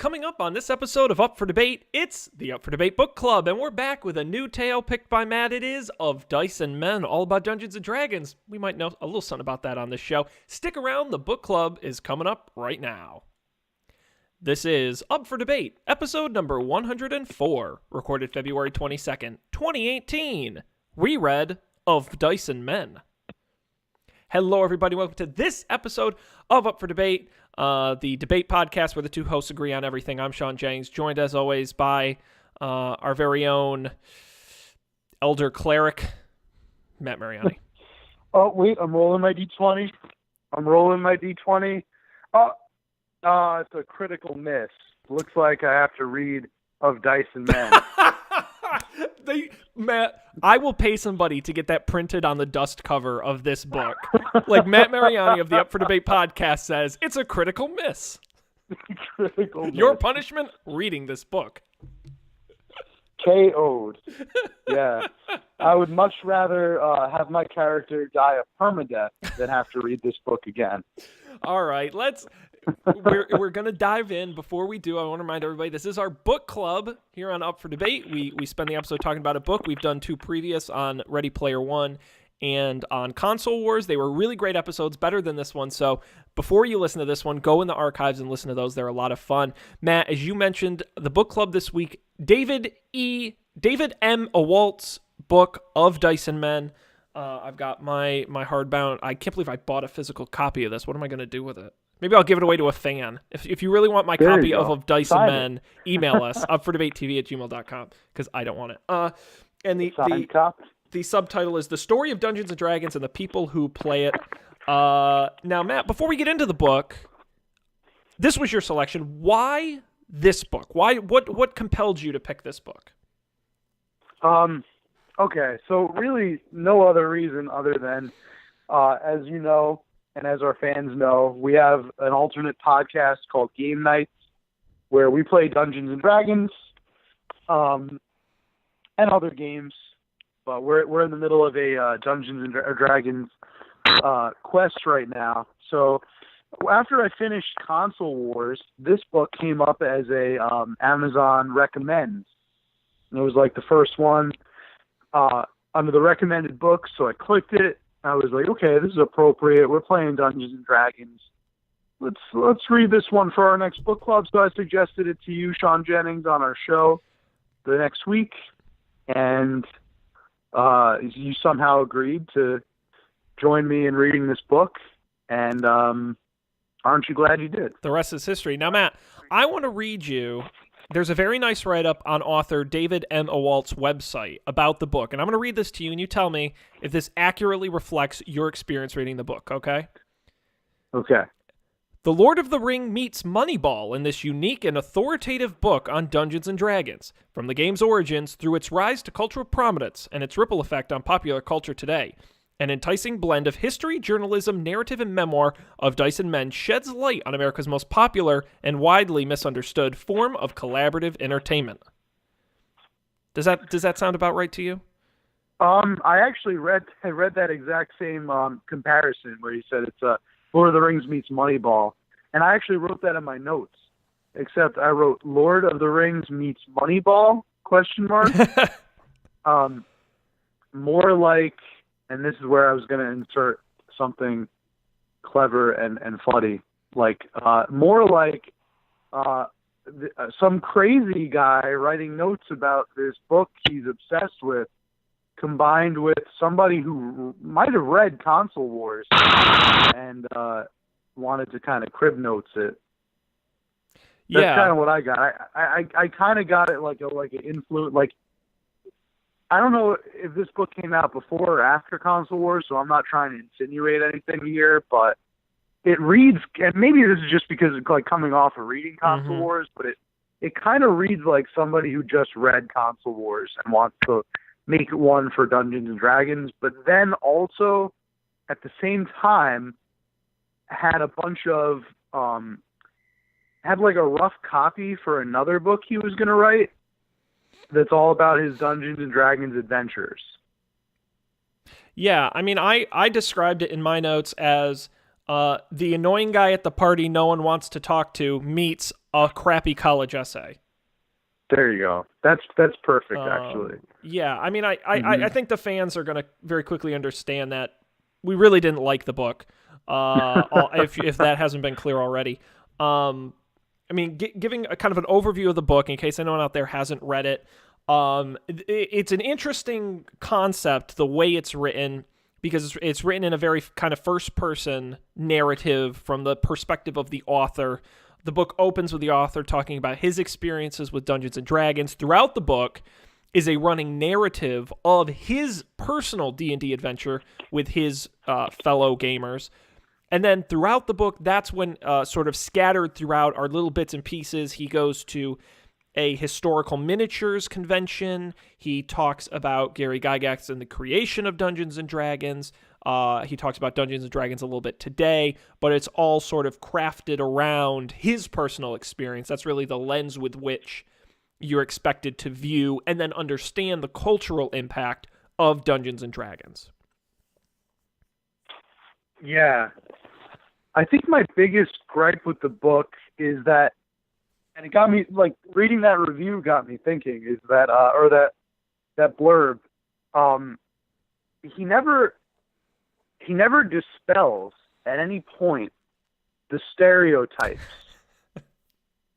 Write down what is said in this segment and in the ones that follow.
Coming up on this episode of Up for Debate, it's the Up for Debate Book Club, and we're back with a new tale picked by Matt. It is Of Dice and Men, all about Dungeons and Dragons. We might know a little something about that on this show. Stick around, the book club is coming up right now. This is Up for Debate, episode number 104, recorded February 22nd, 2018. Reread of Dice and Men. Hello, everybody. Welcome to this episode of Up for Debate, the debate podcast where the two hosts agree on everything. I'm Sean Jennings, joined as always by our very own elder cleric, Matt Mariani. Oh, wait, I'm rolling my D20. It's a critical miss. Looks like I have to read Of Dice and Men. Matt, I will pay somebody to get that printed on the dust cover of this book. Like Matt Mariani of the Up for Debate podcast says, it's a critical miss. Critical miss. Your punishment, reading this book. KO'd. Yeah. I would much rather have my character die of permadeath than have to read this book again. All right, we're going to dive in. Before we do, I want to remind everybody, this is our book club here on Up for Debate. We spend the episode talking about a book. We've done two previous on Ready Player One and on Console Wars. They were really great episodes, better than this one. So before you listen to this one, go in the archives and listen to those. They're a lot of fun. Matt, as you mentioned, the book club this week, David M. Awalt's book Of Dice and Men. I've got my hardbound. I can't believe I bought a physical copy of this. What am I going to do with it? Maybe I'll give it away to a fan. If you really want my copy of Dice and Men, email us, upfordebatetv@gmail.com, because I don't want it. And the subtitle is The Story of Dungeons and Dragons and the People Who Play It. Now, Matt, before we get into the book, this was your selection. Why this book? What compelled you to pick this book? Okay, so really no other reason other than, as you know, and as our fans know, we have an alternate podcast called Game Nights, where we play Dungeons and Dragons, and other games. But we're in the middle of a Dungeons and Dragons quest right now. So after I finished Console Wars, this book came up as a Amazon recommends. And it was like the first one under the recommended books, so I clicked it. I was like, okay, this is appropriate. We're playing Dungeons and Dragons. Let's read this one for our next book club. So I suggested it to you, Sean Jennings, on our show the next week, and you somehow agreed to join me in reading this book. And aren't you glad you did? The rest is history. Now, Matt, I want to read you. There's a very nice write-up on author David M. Awalt's website about the book, and I'm going to read this to you, and you tell me if this accurately reflects your experience reading the book, okay? Okay. The Lord of the Ring meets Moneyball in this unique and authoritative book on Dungeons and Dragons, from the game's origins through its rise to cultural prominence and its ripple effect on popular culture today. An enticing blend of history, journalism, narrative, and memoir of Dice and Men sheds light on America's most popular and widely misunderstood form of collaborative entertainment. Does that sound about right to you? I actually read that exact same comparison where he said it's Lord of the Rings meets Moneyball, and I actually wrote that in my notes. Except I wrote Lord of the Rings meets Moneyball ? More like. And this is where I was going to insert something clever and funny, like more like some crazy guy writing notes about this book he's obsessed with, combined with somebody who might have read Console Wars and wanted to kind of crib notes it. That's kind of what I got. I kind of got it like an influence, like. I don't know if this book came out before or after Console Wars, so I'm not trying to insinuate anything here, but it reads, and maybe this is just because it's like coming off of reading Console Wars, but it kind of reads like somebody who just read Console Wars and wants to make one for Dungeons and Dragons, but then also at the same time had a bunch of, had like a rough copy for another book he was going to write. That's all about his Dungeons and Dragons adventures. Yeah, I mean, I described it in my notes as The annoying guy at the party no one wants to talk to meets a crappy college essay. There you go. That's perfect, actually. Yeah, I mean, I think the fans are going to very quickly understand that we really didn't like the book, if that hasn't been clear already. I mean, giving a kind of an overview of the book, in case anyone out there hasn't read it, it's an interesting concept, the way it's written, because it's written in a very kind of first-person narrative from the perspective of the author. The book opens with the author talking about his experiences with Dungeons & Dragons. Throughout the book is a running narrative of his personal D&D adventure with his fellow gamers. And then throughout the book, that's when sort of scattered throughout are little bits and pieces. He goes to a historical miniatures convention. He talks about Gary Gygax and the creation of Dungeons & Dragons. He talks about Dungeons & Dragons a little bit today, but it's all sort of crafted around his personal experience. That's really the lens with which you're expected to view and then understand the cultural impact of Dungeons & Dragons. Yeah. I think my biggest gripe with the book is that, and it got me, like, reading that review got me thinking, is that, or that blurb, he never dispels at any point the stereotypes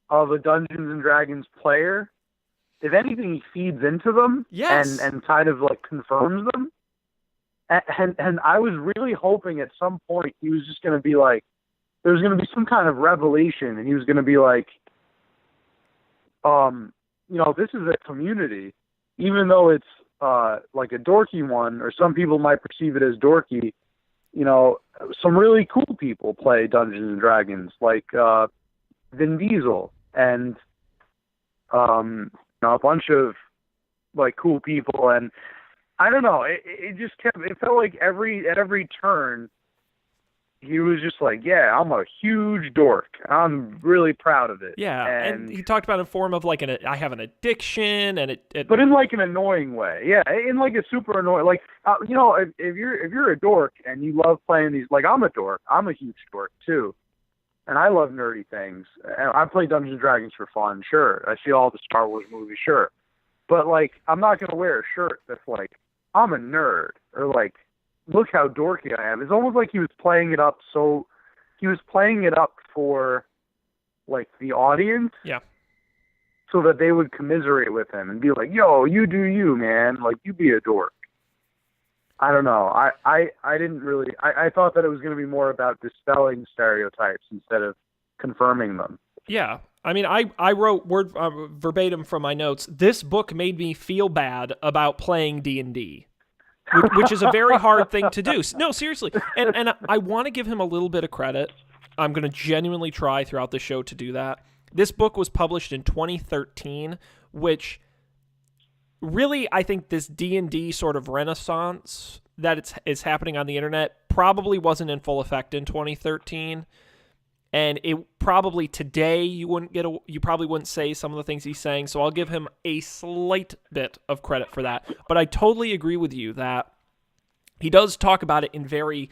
of a Dungeons and Dragons player. If anything, he feeds into them. Yes. and kind of like confirms them. And I was really hoping at some point he was just going to be like, there was going to be some kind of revelation, and he was going to be like, this is a community, even though it's like a dorky one, or some people might perceive it as dorky. Some really cool people play Dungeons and Dragons, like Vin Diesel and a bunch of like cool people. And I don't know, it just it felt like at every turn he was just like, yeah, I'm a huge dork. I'm really proud of it. Yeah, and he talked about it in form of like I have an addiction, and it but in like an annoying way. Yeah, in like a super annoying, like if you're a dork and you love playing these, like I'm a dork. I'm a huge dork too, and I love nerdy things. And I play Dungeons and Dragons for fun, sure. I see all the Star Wars movies, sure, but like I'm not gonna wear a shirt that's like I'm a nerd, or like, look how dorky I am. It's almost like he was playing it up for like the audience. Yeah. So that they would commiserate with him and be like, yo, you do you, man. Like, you be a dork. I don't know. I didn't really, I thought that it was going to be more about dispelling stereotypes instead of confirming them. Yeah. I mean, I wrote word verbatim from my notes, this book made me feel bad about playing D&D. Which is a very hard thing to do. No, seriously. And I want to give him a little bit of credit. I'm going to genuinely try throughout the show to do that. This book was published in 2013, which really, I think this D&D sort of renaissance that is happening on the internet probably wasn't in full effect in 2013. And it probably today you probably wouldn't say some of the things he's saying. So I'll give him a slight bit of credit for that. But I totally agree with you that he does talk about it in very,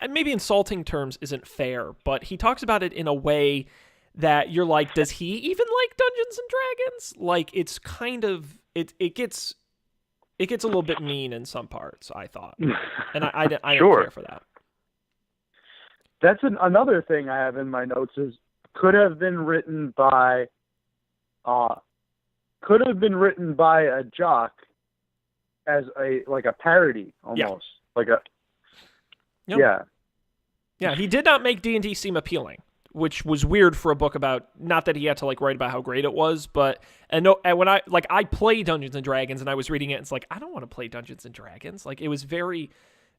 maybe insulting terms isn't fair, but he talks about it in a way that you're like, does he even like Dungeons and Dragons? Like, it's kind of, it gets a little bit mean in some parts, I thought. And I didn't care for that. That's another thing I have in my notes is could have been written by a jock as a parody almost. Yeah. Yeah, he did not make D&D seem appealing, which was weird for a book about, not that he had to like write about how great it was, but and when I play Dungeons and Dragons and I was reading it, it's like, I don't want to play Dungeons and Dragons. Like, it was very,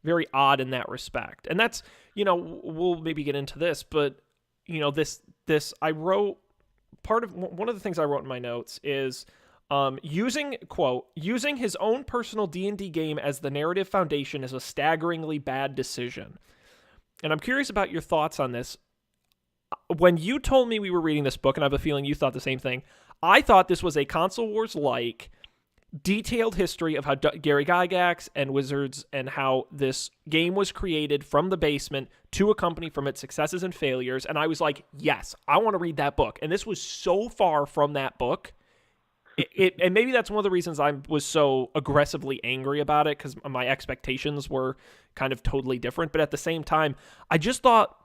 very odd in that respect. And that's, we'll maybe get into this, but this I wrote, one of the things I wrote in my notes is using his own personal D&D game as the narrative foundation is a staggeringly bad decision. And I'm curious about your thoughts on this. When you told me we were reading this book, and I have a feeling you thought the same thing, I thought this was a Console Wars like detailed history of how Gary Gygax and Wizards and how this game was created from the basement to a company, from its successes and failures. And I was like, yes, I want to read that book. And this was so far from that book. And maybe that's one of the reasons I was so aggressively angry about it, because my expectations were kind of totally different. But at the same time, I just thought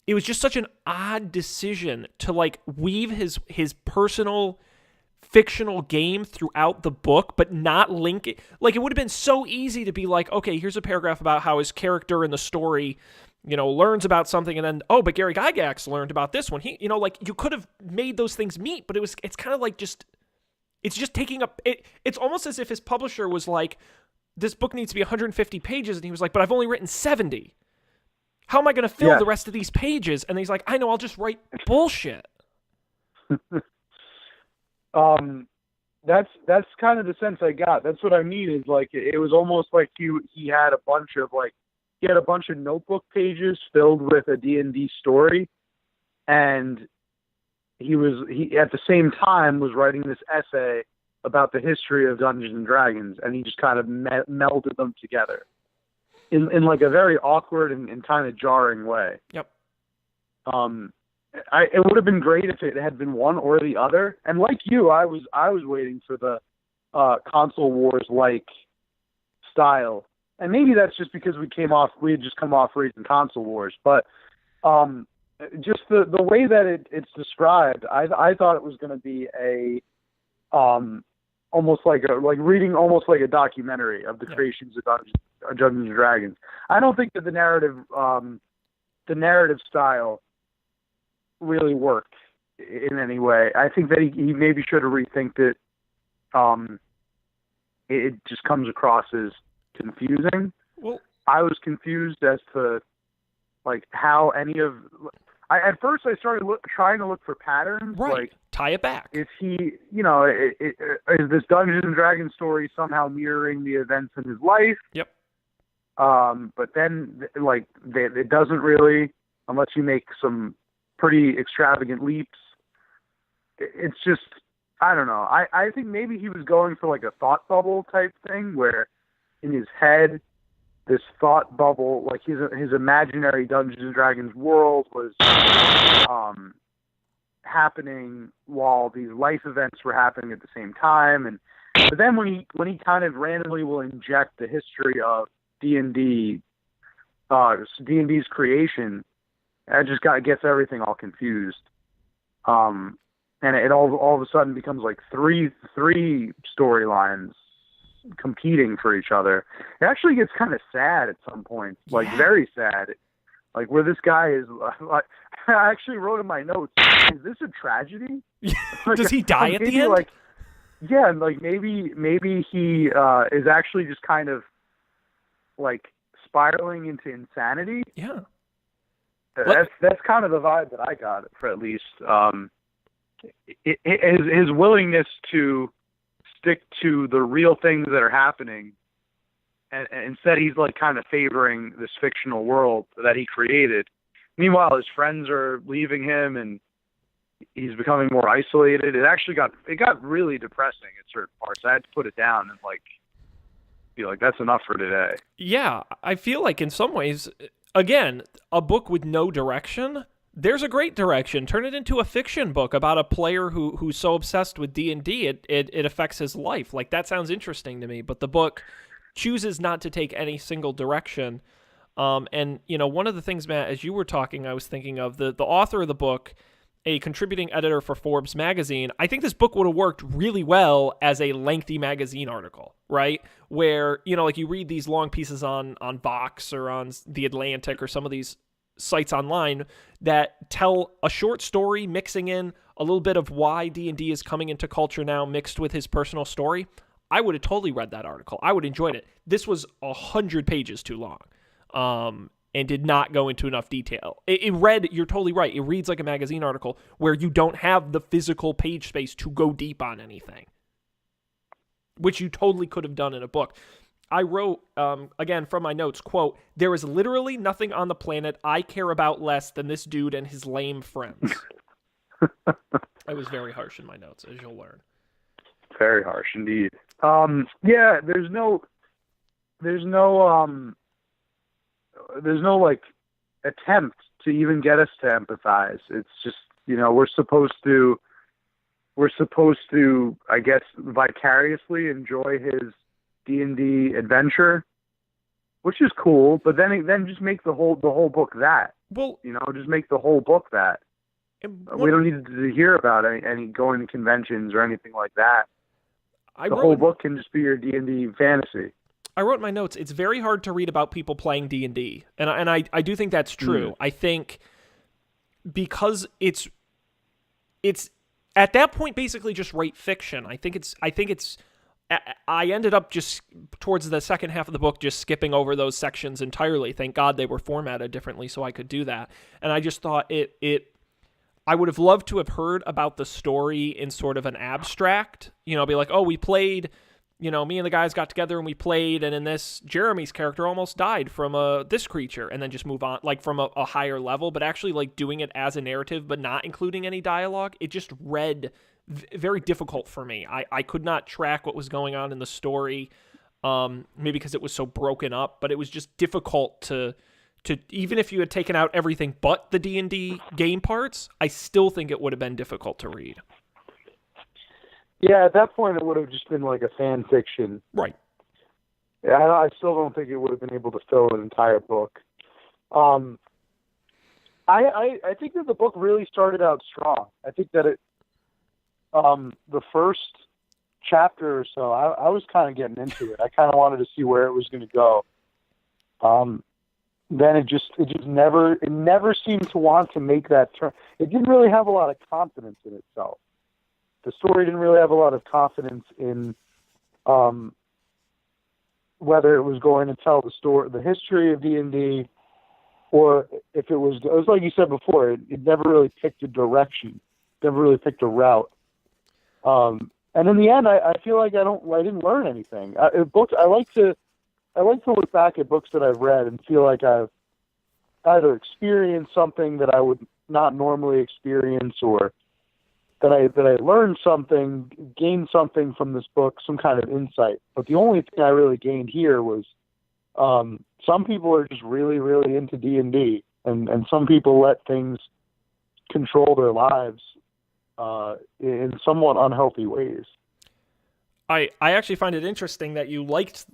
it was just such an odd decision to like weave his personal fictional game throughout the book, but not link it. Like, it would have been so easy to be like, okay, here's a paragraph about how his character in the story, learns about something, and then, oh, but Gary Gygax learned about this one. He, like, you could have made those things meet, but it's kind of like it's just taking up, it's almost as if his publisher was like, this book needs to be 150 pages, and he was like, but I've only written 70. How am I going to fill the rest of these pages? And he's like, I know, I'll just write bullshit. That's kind of the sense I got. That's what I mean, is like, it was almost like he had a bunch of notebook pages filled with a D&D story, and he at the same time was writing this essay about the history of Dungeons and Dragons, and he just kind of melded them together in like a very awkward and kind of jarring way. Yep. It would have been great if it had been one or the other. And like you, I was waiting for the console wars like style. And maybe that's just because we had just come off reading console wars. But just the way that it's described, I thought it was going to be almost like reading almost like a documentary of the creations of Dungeons and Dragons. I don't think that the narrative style really worked in any way. I think that he maybe should have rethinked it. It just comes across as confusing. Well, I was confused as to like how any of. At first, I started trying to look for patterns. Right. Like, tie it back. Is he, is this Dungeons and Dragons story somehow mirroring the events in his life? Yep. But then, like, it doesn't really, unless you make some pretty extravagant leaps. It's just, I don't know. I think maybe he was going for like a thought bubble type thing, where in his head, this thought bubble, like his imaginary Dungeons and Dragons world was happening while these life events were happening at the same time. But then when he kind of randomly will inject the history of D&D's creation, it just gets everything all confused. And it all of a sudden becomes like three storylines competing for each other. It actually gets kind of sad at some point, like very sad, like where this guy is. Like, I actually wrote in my notes, "Is this a tragedy? Does he die at the end?" Like, yeah, like maybe he is actually just kind of like spiraling into insanity. Yeah, that's kind of the vibe that I got, for at least his willingness to stick to the real things that are happening, and instead he's like kind of favoring this fictional world that he created. Meanwhile, his friends are leaving him, and he's becoming more isolated. It got really depressing at certain parts. I had to put it down and like be like, that's enough for today. Yeah, I feel like in some ways, again, a book with no direction. There's a great direction. Turn it into a fiction book about a player who's so obsessed with D&D it affects his life. Like, that sounds interesting to me. But the book chooses not to take any single direction. And one of the things, Matt, as you were talking, I was thinking of the author of the book, a contributing editor for Forbes magazine. I think this book would have worked really well as a lengthy magazine article, right? Where like you read these long pieces on Vox or on The Atlantic or some of these sites online that tell a short story mixing in a little bit of why D&D is coming into culture now mixed with his personal story. I would have totally read that article. I would have enjoyed it. This was 100 pages too long and did not go into enough detail. You're totally right, it reads like a magazine article where you don't have the physical page space to go deep on anything, which you totally could have done in a book. I wrote, again, from my notes, quote, "There is literally nothing on the planet I care about less than this dude and his lame friends." I was very harsh in my notes, as you'll learn. Very harsh indeed. Yeah, there's no like attempt to even get us to empathize. It's just, we're supposed to, I guess, vicariously enjoy his D&D adventure, which is cool. But then just make the whole book that. Well, just make the whole book that. We don't need to hear about any going to conventions or anything like that. The whole book can just be your D&D fantasy. I wrote in my notes, it's very hard to read about people playing D&D. And I do think that's true. I think because it's at that point basically just write fiction. I ended up just towards the second half of the book just skipping over those sections entirely. Thank God they were formatted differently so I could do that. And I just thought I would have loved to have heard about the story in sort of an abstract, be like, oh, we played, me and the guys got together and we played, and in this, Jeremy's character almost died from this creature, and then just move on, like from a higher level, but actually like doing it as a narrative, but not including any dialogue. It just read very difficult for me. I could not track what was going on in the story, maybe because it was so broken up, but it was just difficult to even if you had taken out everything but the D&D game parts, I still think it would have been difficult to read. Yeah, at that point it would have just been like a fan fiction. Right. Yeah, I still don't think it would have been able to fill an entire book. I think that the book really started out strong. I think that the first chapter or so, I was kind of getting into it. I kind of wanted to see where it was going to go. Then it never seemed to want to make that turn. It didn't really have a lot of confidence in itself. The story didn't really have a lot of confidence in whether it was going to tell the history of D&D, or if it was like you said before, it never really picked a direction, never really picked a route. And in the end, I feel like I didn't learn anything. I like to look back at books that I've read and feel like I've either experienced something that I would not normally experience, or that I learned something, gained something from this book, some kind of insight. But the only thing I really gained here was some people are just really, really into D&D, and some people let things control their lives in somewhat unhealthy ways. I actually find it interesting that you liked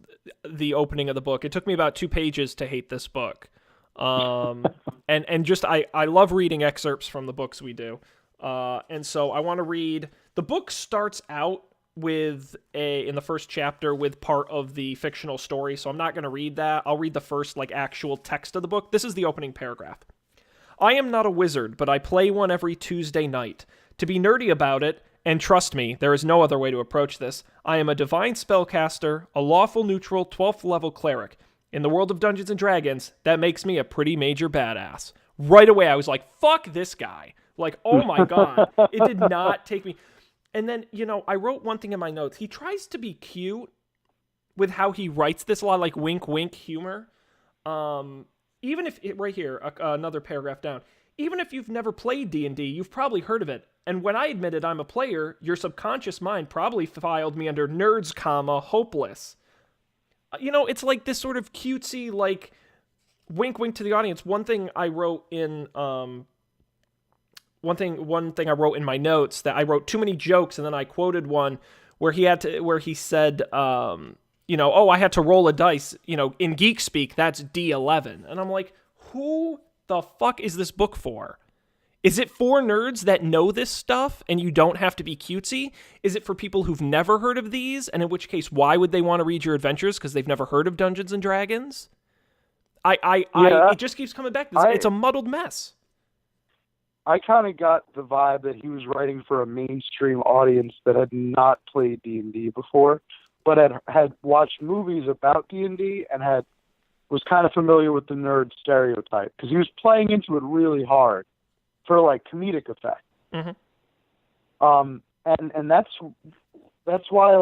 the opening of the book. It took me about 2 pages to hate this book. And just, I love reading excerpts from the books we do. And so I want to read, the book starts out with in the first chapter with part of the fictional story. So I'm not going to read that. I'll read the first actual text of the book. This is the opening paragraph. I am not a wizard, but I play one every Tuesday night. To be nerdy about it, and trust me, there is no other way to approach this, I am a divine spellcaster, a lawful neutral 12th level cleric. In the world of Dungeons & Dragons, that makes me a pretty major badass. Right away, I was like, fuck this guy. Oh my God. It did not take me. And then, I wrote one thing in my notes. He tries to be cute with how he writes this, a lot like wink, wink humor. Even if, right here, another paragraph down, even if you've never played D&D, you've probably heard of it. And when I admitted I'm a player, your subconscious mind probably filed me under nerds, hopeless. It's like this sort of cutesy, wink, wink to the audience. One thing I wrote in, one thing I wrote in my notes, that I wrote too many jokes, and then I quoted one where he said, I had to roll a dice, in geek speak, that's D11. And I'm like, who the fuck is this book for? Is it for nerds that know this stuff and you don't have to be cutesy? Is it for people who've never heard of these? And in which case, why would they want to read your adventures? Because they've never heard of Dungeons and Dragons? It just keeps coming back. It's a muddled mess. I kind of got the vibe that he was writing for a mainstream audience that had not played D&D before, but had watched movies about D&D and was kind of familiar with the nerd stereotype, because he was playing into it really hard for comedic effect. Mm-hmm. And that's why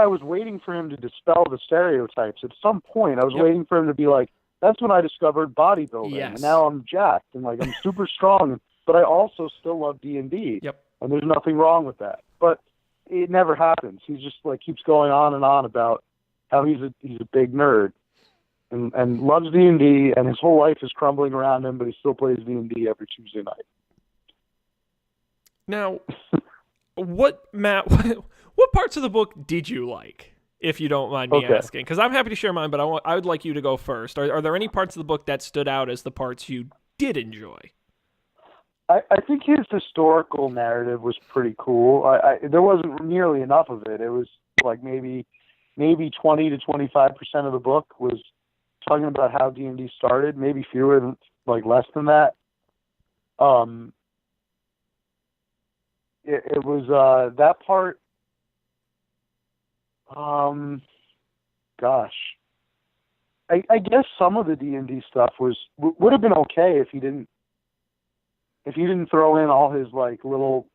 I was waiting for him to dispel the stereotypes. At some point, I was waiting for him to be like, that's when I discovered bodybuilding. Yes. And now I'm jacked and I'm super strong, but I also still love D&D. Yep. And there's nothing wrong with that. But it never happens. He just like keeps going on and on about how he's a big nerd and loves D&D, and his whole life is crumbling around him, but he still plays D&D every Tuesday night. Now, Matt, what parts of the book did you like, if you don't mind me asking? Because I'm happy to share mine, but I would like you to go first. Are there any parts of the book that stood out as the parts you did enjoy? I think his historical narrative was pretty cool. There wasn't nearly enough of it. It was like maybe 20 to 25% of the book was talking about how D&D started. Maybe fewer than less than that. It was that part. Gosh, I guess some of the D&D stuff would have been okay if he didn't throw in all his little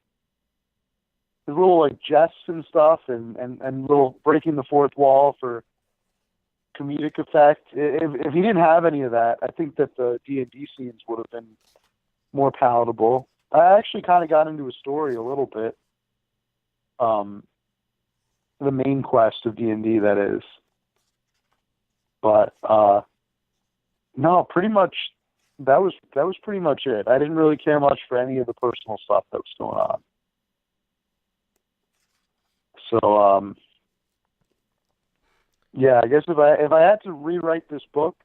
jests and stuff and little breaking the fourth wall for comedic effect. If he didn't have any of that, I think that the D&D scenes would have been more palatable. I actually kind of got into a story a little bit. The main quest of D&D, that is. But no, pretty much that was pretty much it. I didn't really care much for any of the personal stuff that was going on. So yeah, I guess if I had to rewrite this book,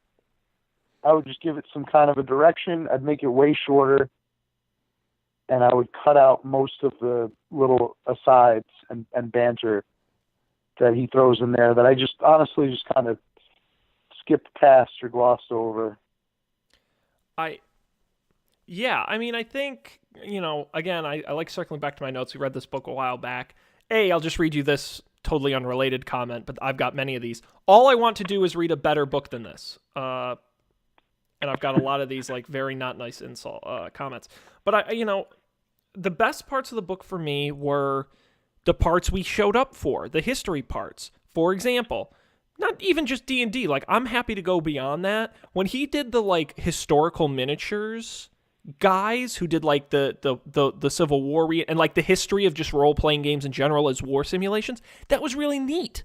I would just give it some kind of a direction. I'd make it way shorter, and I would cut out most of the little asides and banter that he throws in there that I just honestly just kind of skipped past or glossed over. I think, again, I like circling back to my notes. We read this book a while back. I'll just read you this totally unrelated comment, but I've got many of these. All I want to do is read a better book than this. And I've got a lot of these very not nice insult comments. But the best parts of the book for me were the parts we showed up for, the history parts. For example, not even just D&D. I'm happy to go beyond that. When he did the historical miniatures guys who did the Civil War and the history of just role-playing games in general as war simulations, that was really neat.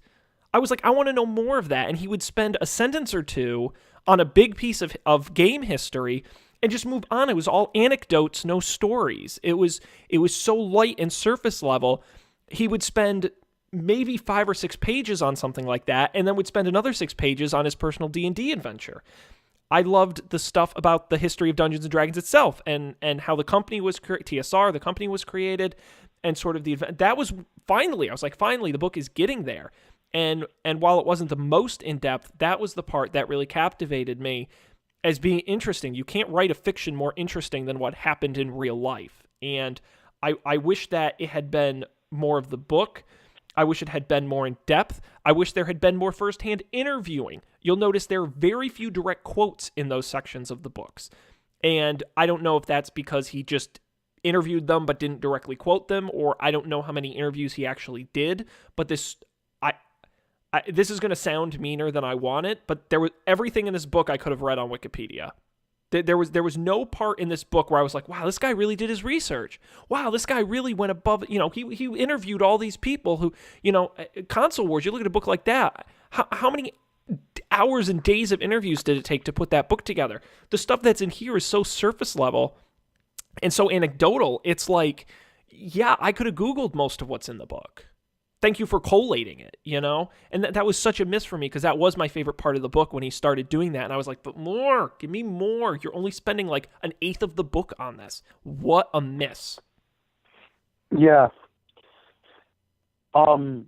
I was I want to know more of that. And he would spend a sentence or two on a big piece of game history and just move on. It was all anecdotes, no stories. It was so light and surface level. He would spend maybe 5 or 6 pages on something like that, and then would spend another 6 pages on his personal D&D adventure. I loved the stuff about the history of Dungeons & Dragons itself, and how the company was TSR, the company was created, and sort of the event. That was finally, I was finally, the book is getting there. And while it wasn't the most in-depth, that was the part that really captivated me as being interesting. You can't write a fiction more interesting than what happened in real life. And I wish that it had been more of the book. I wish it had been more in depth. I wish there had been more firsthand interviewing. You'll notice there are very few direct quotes in those sections of the books. And I don't know if that's because he just interviewed them but didn't directly quote them, or I don't know how many interviews he actually did. But this is going to sound meaner than I want it, but there was everything in this book I could have read on Wikipedia. There was no part in this book where I was like, wow, this guy really did his research. Wow, this guy really went above, he interviewed all these people who, Console Wars, you look at a book like that, how many hours and days of interviews did it take to put that book together? The stuff that's in here is so surface level and so anecdotal. It's yeah, I could have Googled most of what's in the book. Thank you for collating it, And that was such a miss for me, because that was my favorite part of the book when he started doing that. And I was like, but more, give me more. You're only spending 1/8 of the book on this. What a miss. Yeah. And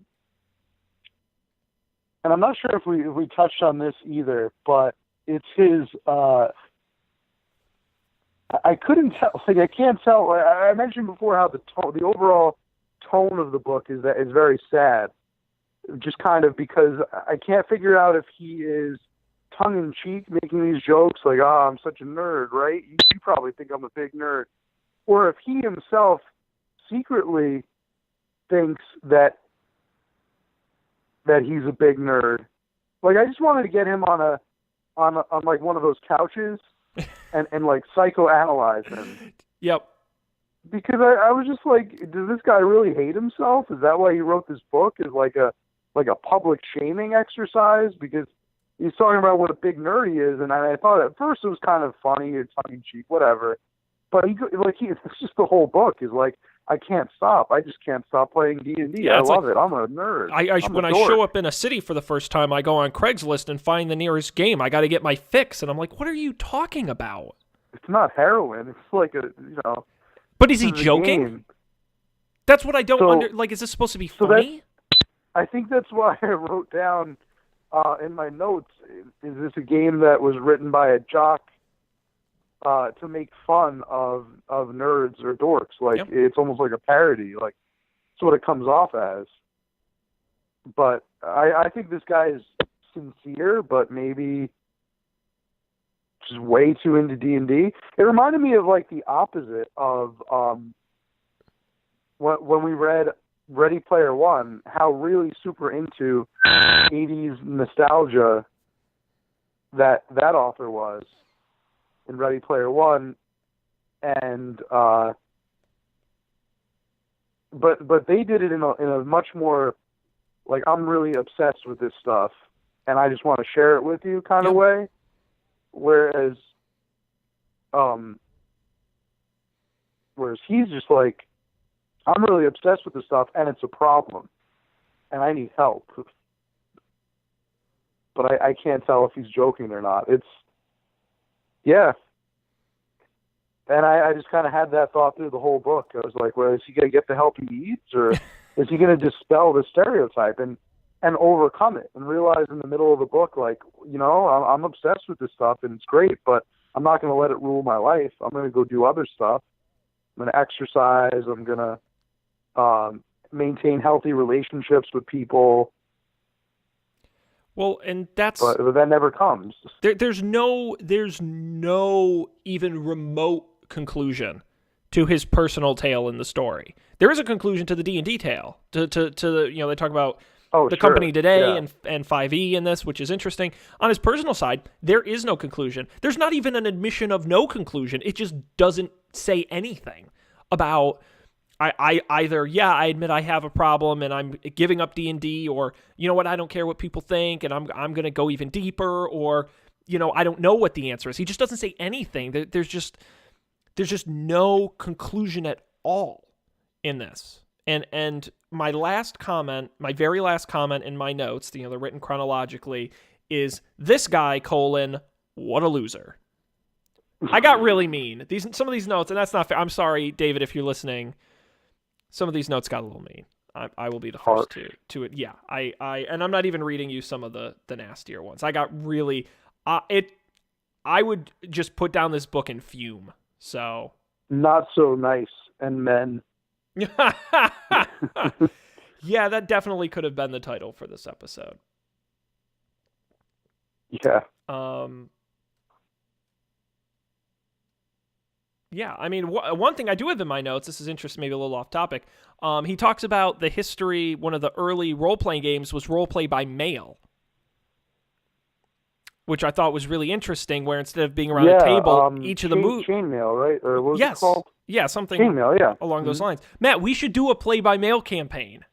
I'm not sure if we touched on this either, but it's his, I couldn't tell, I can't tell. I mentioned before how the overall tone of the book is very sad, just kind of because I can't figure out if he is tongue-in-cheek making these jokes I'm such a nerd, right? You probably think I'm a big nerd, or if he himself secretly thinks that he's a big nerd. I just wanted to get him on one of those couches and psychoanalyze him. Yep. because I was just like, does this guy really hate himself? Is that why he wrote this book? Is like a public shaming exercise? Because he's talking about what a big nerd he is, and I thought at first it was kind of funny, it's tongue in cheek, whatever. But it's just the whole book is like, I can't stop. I just can't stop playing D&D. Yeah, I love it. I'm a nerd. When I show up in a city for the first time, I go on Craigslist and find the nearest game. I got to get my fix, and I'm like, what are you talking about? It's not heroin. It's like But is he joking? That's what I don't is this supposed to be funny? I think that's why I wrote down in my notes, is this a game that was written by a jock to make fun of nerds or dorks? Like, yep. It's almost like a parody. Like, that's what it comes off as. But I think this guy is sincere, but maybe just way too into D&D. It reminded me of like the opposite of when we read Ready Player One, how really super into 80s nostalgia that author was in Ready Player One, and but they did it in a much more like, I'm really obsessed with this stuff and I just want to share it with you kind of way. Whereas he's just like, I'm really obsessed with this stuff and it's a problem and I need help. But I can't tell if he's joking or not. Yeah. And I just kind of had that thought through the whole book. I was like, well, is he going to get the help he needs, or is he going to dispel the stereotype and overcome it and realize in the middle of the book, like, I'm obsessed with this stuff and it's great, but I'm not going to let it rule my life. I'm going to go do other stuff. I'm going to exercise. I'm going to maintain healthy relationships with people. Well, and but that never comes. There's no even remote conclusion to his personal tale in the story. There is a conclusion to the D&D tale. To they talk about the company today and 5e in this, which is interesting. On his personal side, there is no conclusion. There's not even an admission of no conclusion. It just doesn't say anything about, I admit I have a problem and I'm giving up D&D, or, you know what, I don't care what people think and I'm going to go even deeper, or, I don't know what the answer is. He just doesn't say anything. There's just no conclusion at all in this. And my very last comment in my notes, they're written chronologically, is this guy, what a loser. I got really mean. Some of these notes, and that's not fair. I'm sorry, David, if you're listening. Some of these notes got a little mean. I will be the first to it. Yeah, and I'm not even reading you some of the nastier ones. I got really I would just put down this book and fume. So not so nice and men. Yeah, that definitely could have been the title for this episode. Yeah. Yeah, I mean, one thing I do have in my notes, this is interesting, maybe a little off topic, he talks about the history, one of the early role-playing games was role-play by mail, which I thought was really interesting, where instead of being around a table, each of the moves... Chainmail, right? Or what was it called? Yeah, something chainmail, along those lines. Matt, we should do a play-by-mail campaign.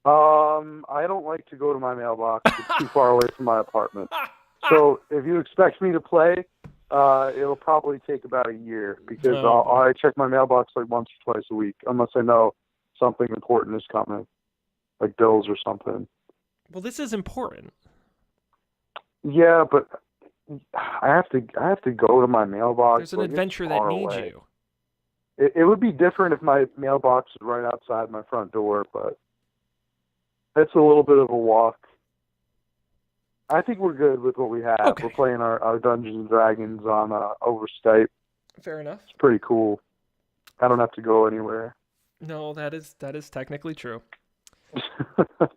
I don't like to go to my mailbox. It's too far away from my apartment. So if you expect me to play... it'll probably take about a year, because I check my mailbox like once or twice a week, unless I know something important is coming, like bills or something. Well, this is important. Yeah, but I have to go to my mailbox. There's an adventure that needs you. It would be different if my mailbox was right outside my front door, but it's a little bit of a walk. I think we're good with what we have. Okay. We're playing our Dungeons and Dragons on over Skype. Fair enough. It's pretty cool. I don't have to go anywhere. No, that is technically true. I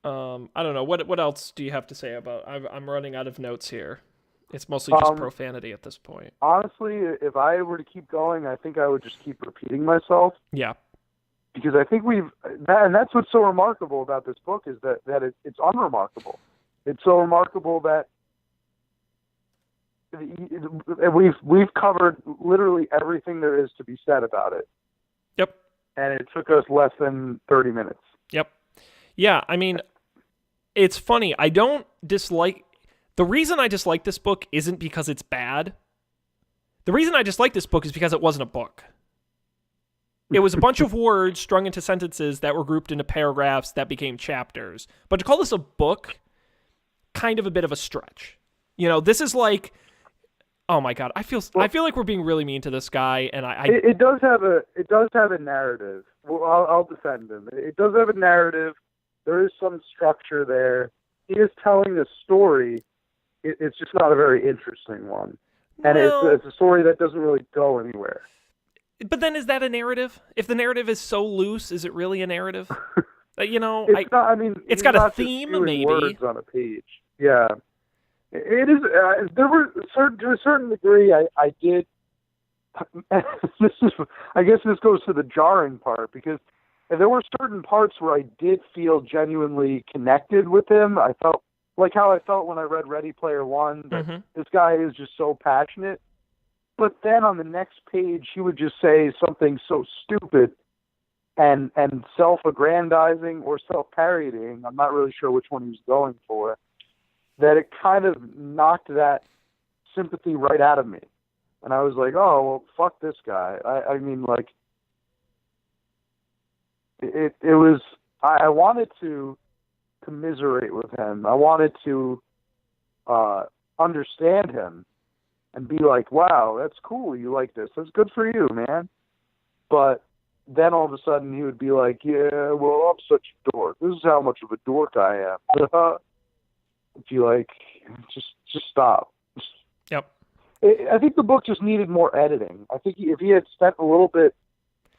don't know. What else do you have to say about? I'm running out of notes here. It's mostly just profanity at this point. Honestly, if I were to keep going, I think I would just keep repeating myself. Yeah. Because I think and that's what's so remarkable about this book, is that it's unremarkable. It's so remarkable that we've covered literally everything there is to be said about it. Yep. And it took us less than 30 minutes. Yep. Yeah, I mean, it's funny. I don't dislike... The reason I dislike this book isn't because it's bad. The reason I dislike this book is because it wasn't a book. It was a bunch of words strung into sentences that were grouped into paragraphs that became chapters. But to call this a book, kind of a bit of a stretch. You know, this is like... Oh my God, I feel like we're being really mean to this guy, and it does have a narrative. Well, I'll defend him. It does have a narrative. There is some structure there. He is telling a story. It's just not a very interesting one, and it's a story that doesn't really go anywhere. But then, is that a narrative? If the narrative is so loose, is it really a narrative? You know, it's not. I mean, it's got a theme, maybe. Words on a page. Yeah. It is. There were to a certain degree. I did. I guess this goes to the jarring part, because there were certain parts where I did feel genuinely connected with him. I felt like how I felt when I read Ready Player One. That this guy is just so passionate. But then on the next page, he would just say something so stupid and self-aggrandizing or self-parodying. I'm not really sure which one he was going for. That it kind of knocked that sympathy right out of me. And I was like, oh, well, fuck this guy. I mean, like, it was, I wanted to commiserate with him. I wanted to understand him and be like, wow, that's cool. You like this. That's good for you, man. But then all of a sudden he would be like, yeah, well, I'm such a dork. This is how much of a dork I am. If you like, just stop. Yep. I think the book just needed more editing. I think if he had spent a little bit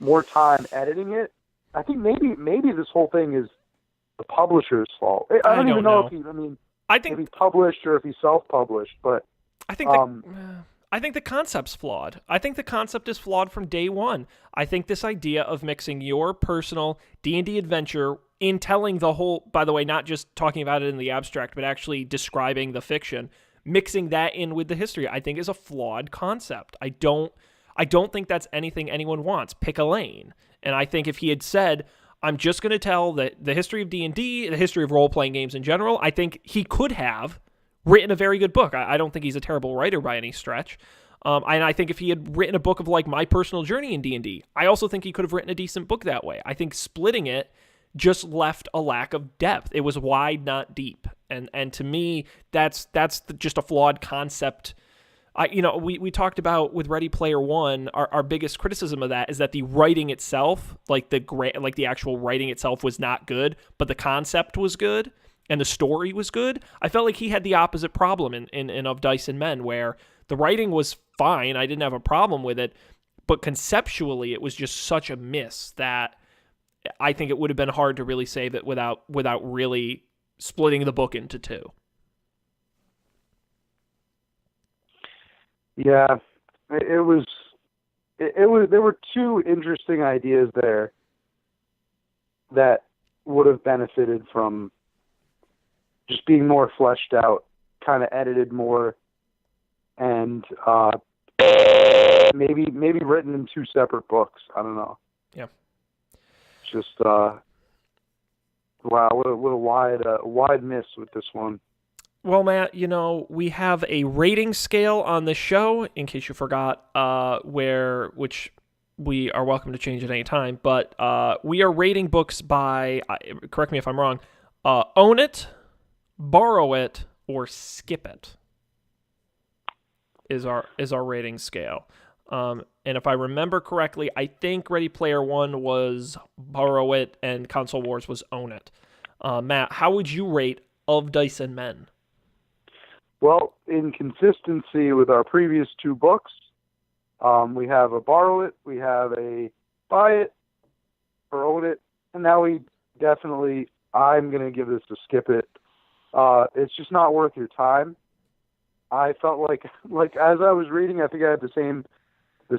more time editing it, I think maybe this whole thing is the publisher's fault. I don't even know if he. I mean, I think if he published or if he self-published, but I think I think the concept's flawed. I think the concept is flawed from day one. I think this idea of mixing your personal D&D adventure in telling the whole, by the way, not just talking about it in the abstract, but actually describing the fiction, mixing that in with the history, I think is a flawed concept. I don't think that's anything anyone wants. Pick a lane. And I think if he had said, I'm just going to tell the history of D&D, the history of role-playing games in general, I think he could have written a very good book. I don't think he's a terrible writer by any stretch. And I think if he had written a book of like my personal journey in D&D, I also think he could have written a decent book that way. I think splitting it just left a lack of depth. It was wide, not deep. And to me, that's just a flawed concept. We talked about with Ready Player One, our biggest criticism of that is that the writing itself, like the actual writing itself was not good, but the concept was good. And the story was good. I felt like he had the opposite problem in Of Dice and Men, where the writing was fine. I didn't have a problem with it. But conceptually, it was just such a miss that I think it would have been hard to really save it without really splitting the book into two. Yeah, it was. There were two interesting ideas there that would have benefited from just being more fleshed out, kind of edited more, and maybe written in two separate books. I don't know. Yeah. Just wow, what a wide miss with this one. Well, Matt, we have a rating scale on the show, in case you forgot, which we are welcome to change at any time, but we are rating books by, correct me if I'm wrong, own it, borrow it, or skip it is our rating scale. And if I remember correctly, I think Ready Player One was borrow it and Console Wars was own it. Matt, how would you rate Of Dice and Men? Well, in consistency with our previous two books, we have a borrow it, we have a buy it, or own it, and now I'm going to give this a skip it. It's just not worth your time. I felt like as I was reading, I think I had the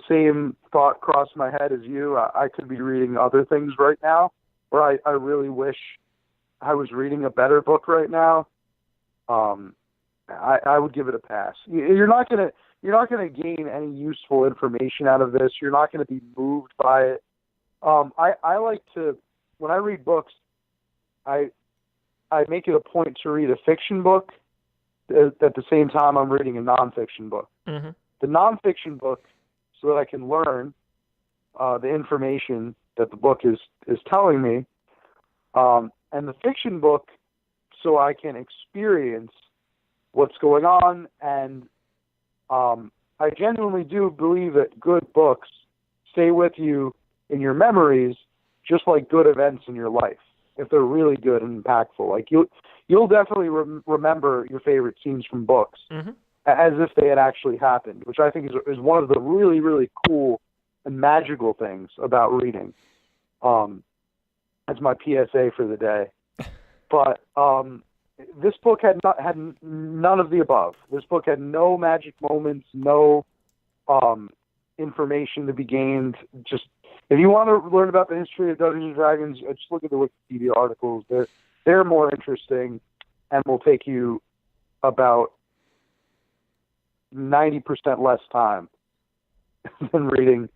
same thought cross my head as you. I could be reading other things right now, or I really wish I was reading a better book right now. I would give it a pass. You're not gonna gain any useful information out of this. You're not gonna be moved by it. I like to, when I read books, I make it a point to read a fiction book at the same time I'm reading a nonfiction book. Mm-hmm. The nonfiction book, so that I can learn the information that the book is telling me, and the fiction book, so I can experience what's going on. And I genuinely do believe that good books stay with you in your memories, just like good events in your life, if they're really good and impactful. Like you'll definitely remember your favorite scenes from books, Mm-hmm. as if they had actually happened, which I think is one of the really, really cool and magical things about reading. That's my PSA for the day. But this book had none of the above. This book had no magic moments, no information to be gained. Just, if you want to learn about the history of Dungeons and Dragons, just look at the Wikipedia articles. They're more interesting and will take you about 90% less time than reading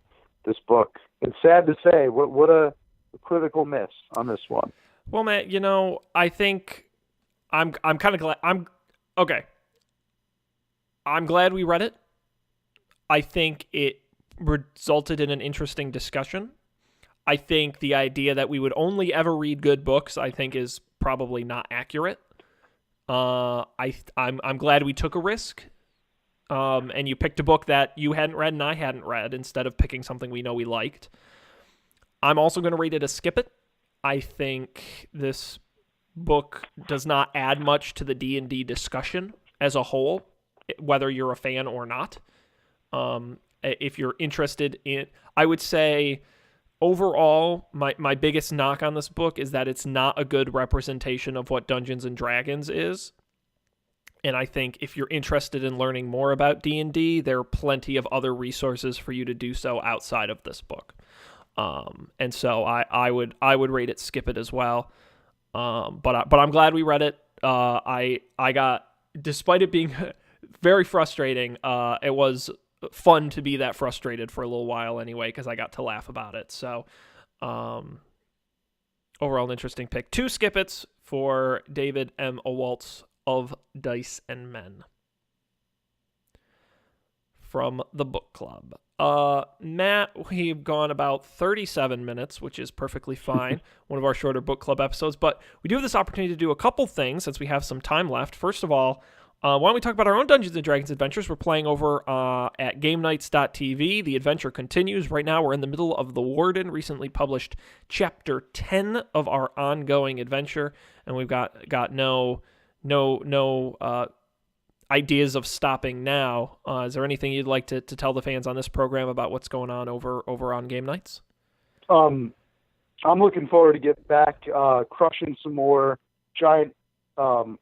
this book. It's sad to say, what a critical miss on this one. Well, Matt, I think I'm kind of glad. Okay. I'm glad we read it. I think it resulted in an interesting discussion. I think the idea that we would only ever read good books, I think, is probably not accurate. I'm glad we took a risk. And you picked a book that you hadn't read and I hadn't read instead of picking something we know we liked. I'm also going to rate it a skip it. I think this book does not add much to the D&D discussion as a whole, whether you're a fan or not. If you're interested in, I would say overall, my biggest knock on this book is that it's not a good representation of what Dungeons and Dragons is. And I think if you're interested in learning more about D&D, there are plenty of other resources for you to do so outside of this book. And so I would rate it skip it as well. But I'm glad we read it. I got, despite it being very frustrating, it was fun to be that frustrated for a little while anyway, because I got to laugh about it. So overall, an interesting pick. 2 skip it's for David M. Owaltz of Dice and Men from the book club. Matt, we've gone about 37 minutes, which is perfectly fine. One of our shorter book club episodes, but we do have this opportunity to do a couple things since we have some time left. First of all, why don't we talk about our own Dungeons & Dragons adventures? We're playing over at GameNights.tv. The adventure continues. Right now, we're in the middle of The Warden, recently published Chapter 10 of our ongoing adventure, and we've got no ideas of stopping now. Is there anything you'd like to tell the fans on this program about what's going on over on Game Nights? I'm looking forward to get back crushing some more giant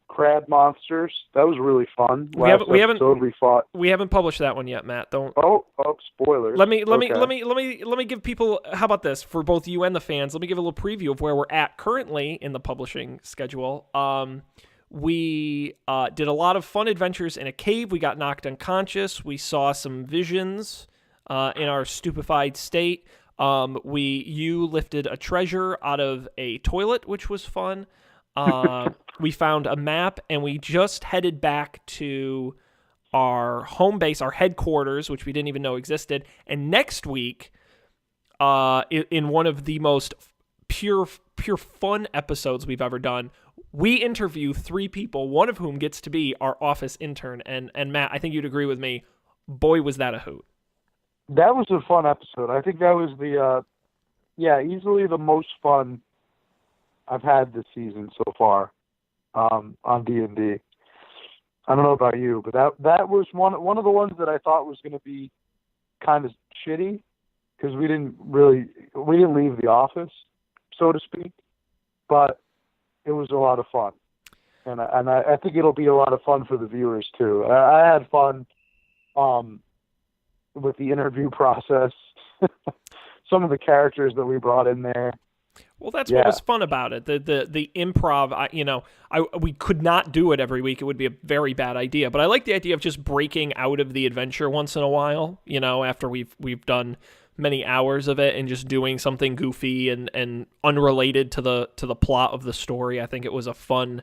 crab monsters. That was really fun. We haven't published that one yet, Matt. Don't. Oh, spoilers. Let me give people. How about this for both you and the fans? Let me give a little preview of where we're at currently in the publishing schedule. We did a lot of fun adventures in a cave. We got knocked unconscious. We saw some visions in our stupefied state. You lifted a treasure out of a toilet, which was fun. We found a map, and we just headed back to our home base, our headquarters, which we didn't even know existed. And next week, in one of the most pure fun episodes we've ever done, we interview 3 people, one of whom gets to be our office intern. And Matt, I think you'd agree with me. Boy, was that a hoot. That was a fun episode. I think that was easily the most fun I've had this season so far on D&D. I don't know about you, but that was one of the ones that I thought was going to be kind of shitty because we didn't leave the office, so to speak, but it was a lot of fun, and I think it'll be a lot of fun for the viewers too. I had fun with the interview process, some of the characters that we brought in there. Well, that's what was fun about it. The improv, we could not do it every week. It would be a very bad idea. But I like the idea of just breaking out of the adventure once in a while, after we've done many hours of it, and just doing something goofy and unrelated to the plot of the story. I think it was a fun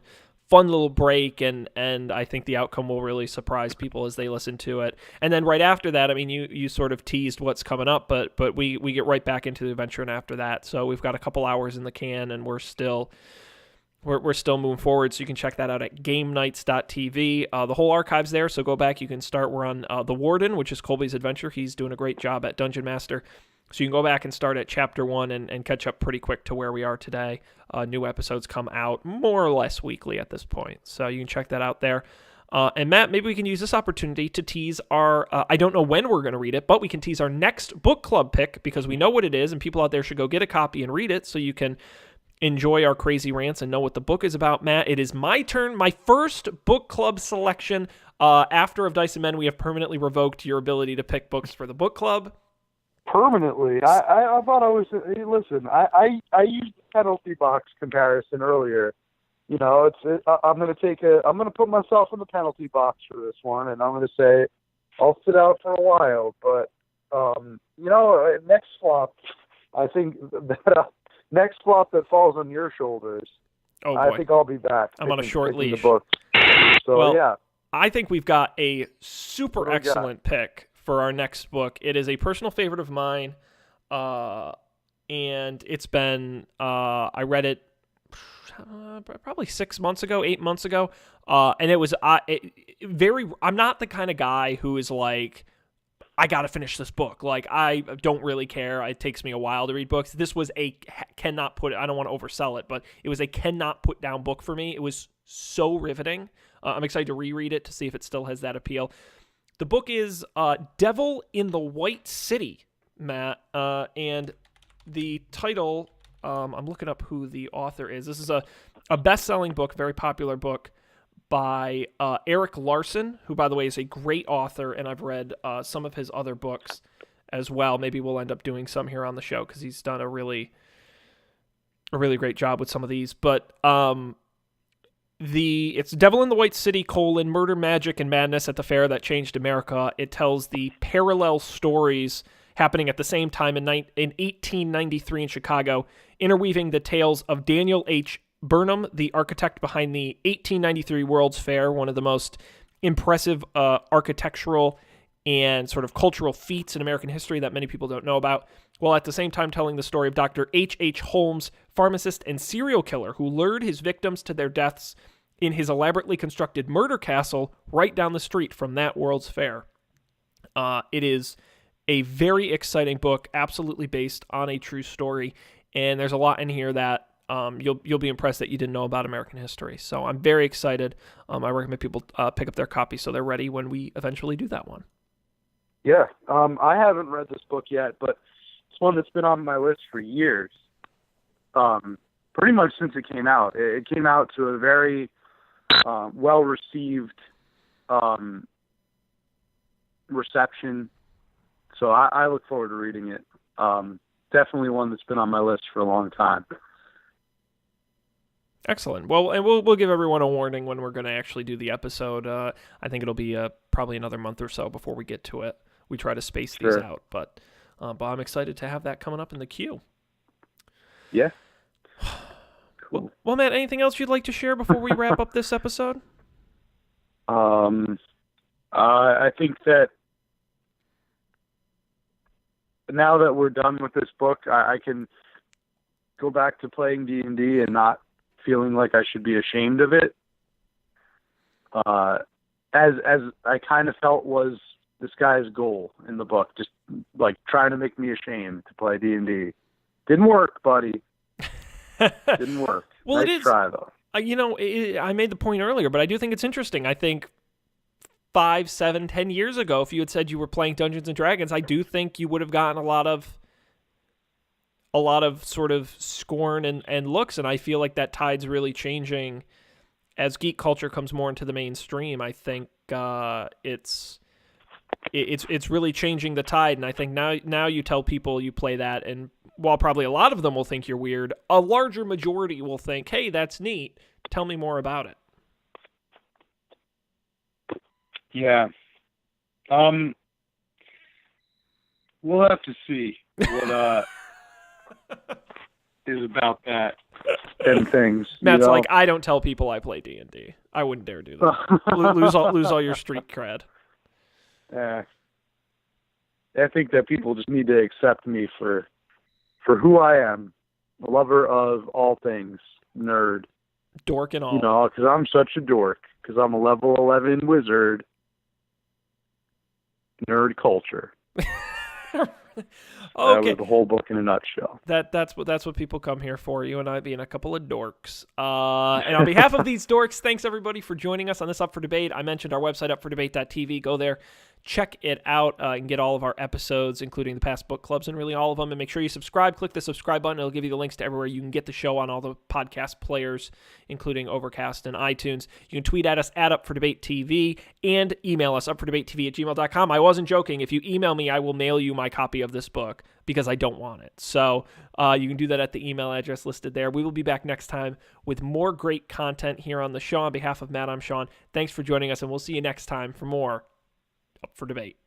little break, and I think the outcome will really surprise people as they listen to it. And then right after that, I mean, you sort of teased what's coming up, but we get right back into the adventure, and after that, so we've got a couple hours in the can, and we're still moving forward. So you can check that out at GameNights.tv. The whole archive's there, so go back. You can start. We're on The Warden, which is Colby's adventure. He's doing a great job at Dungeon Master. So you can go back and start at Chapter 1 and catch up pretty quick to where we are today. New episodes come out more or less weekly at this point. So you can check that out there. And Matt, maybe we can use this opportunity to tease our, I don't know when we're going to read it, but we can tease our next book club pick, because we know what it is, and people out there should go get a copy and read it so you can enjoy our crazy rants and know what the book is about. Matt, it is my turn. My first book club selection. After Of Dice and Men, we have permanently revoked your ability to pick books for the book club. Permanently? I thought I was. Listen, I used the penalty box comparison earlier. I'm going to put myself in the penalty box for this one, and I'm going to say I'll sit out for a while. But next flop, I think that next flop that falls on your shoulders. Oh boy. I think I'll be back. I'm on a short leash. The book. So well, yeah, I think we've got a super excellent pick for our next book. It is a personal favorite of mine, and it's been, I read it probably 8 months ago, and it was I'm not the kind of guy who is like, I got to finish this book. Like, I don't really care. It takes me a while to read books. This was I don't want to oversell it, but it was a cannot put down book for me. It was so riveting. I'm excited to reread it to see if it still has that appeal. The book is Devil in the White City, Matt, and the title, I'm looking up who the author is. This is a best-selling book, very popular book by Eric Larson, who, by the way, is a great author, and I've read some of his other books as well. Maybe we'll end up doing some here on the show, because he's done a really great job with some of these. But it's Devil in the White City, Murder, Magic, and Madness at the Fair That Changed America. It tells the parallel stories happening at the same time in 1893 in Chicago, interweaving the tales of Daniel H. Burnham, the architect behind the 1893 World's Fair, one of the most impressive architectural and sort of cultural feats in American history that many people don't know about, while at the same time telling the story of Dr. H.H. Holmes, pharmacist and serial killer who lured his victims to their deaths in his elaborately constructed murder castle right down the street from that World's Fair. It is a very exciting book, absolutely based on a true story, and there's a lot in here that you'll be impressed that you didn't know about American history. So I'm very excited. I recommend people pick up their copy so they're ready when we eventually do that one. Yeah, I haven't read this book yet, but it's one that's been on my list for years. Pretty much since it came out. It came out to a very well-received reception. So I look forward to reading it. Definitely one that's been on my list for a long time. Excellent. Well, and we'll give everyone a warning when we're going to actually do the episode. I think it'll be probably another month or so before we get to it. We try to space these out, but I'm excited to have that coming up in the queue. Yeah. Cool. Well, Matt, anything else you'd like to share before we wrap up this episode? I think that now that we're done with this book, I can go back to playing D&D and not feeling like I should be ashamed of it. As I kind of felt was this guy's goal in the book, just like trying to make me ashamed to play D&D. Didn't work, buddy. Didn't work. Well, nice it is. Try, though. I made the point earlier, but I do think it's interesting. I think 5, 7, 10 years ago, if you had said you were playing Dungeons and Dragons, I do think you would have gotten a lot of sort of scorn and looks, and I feel like that tide's really changing as geek culture comes more into the mainstream. I think it's really changing the tide, and I think now you tell people you play that, and while probably a lot of them will think you're weird, a larger majority will think, hey, that's neat. Tell me more about it. Yeah. We'll have to see what is about that and things. Matt's like, I don't tell people I play D&D. I wouldn't dare do that. lose all your street cred. I think that people just need to accept me for who I am, a lover of all things, nerd. Dork and all. You know, because I'm such a dork, because I'm a level 11 wizard. Nerd culture. Okay. That was the whole book in a nutshell. That's what people come here for, you and I being a couple of dorks. And on behalf of these dorks, thanks everybody for joining us on this Up for Debate. I mentioned our website, upfordebate.tv. Go there, check it out, and get all of our episodes, including the past book clubs and really all of them. And make sure you subscribe. Click the subscribe button. It'll give you the links to everywhere you can get the show on all the podcast players, including Overcast and iTunes. You can tweet at us at UpForDebateTV and email us upfordebatetv@gmail.com. I wasn't joking. If you email me, I will mail you my copy of this book because I don't want it. So you can do that at the email address listed there. We will be back next time with more great content here on the show. On behalf of Matt, I'm Sean. Thanks for joining us, and we'll see you next time for more Up for Debate.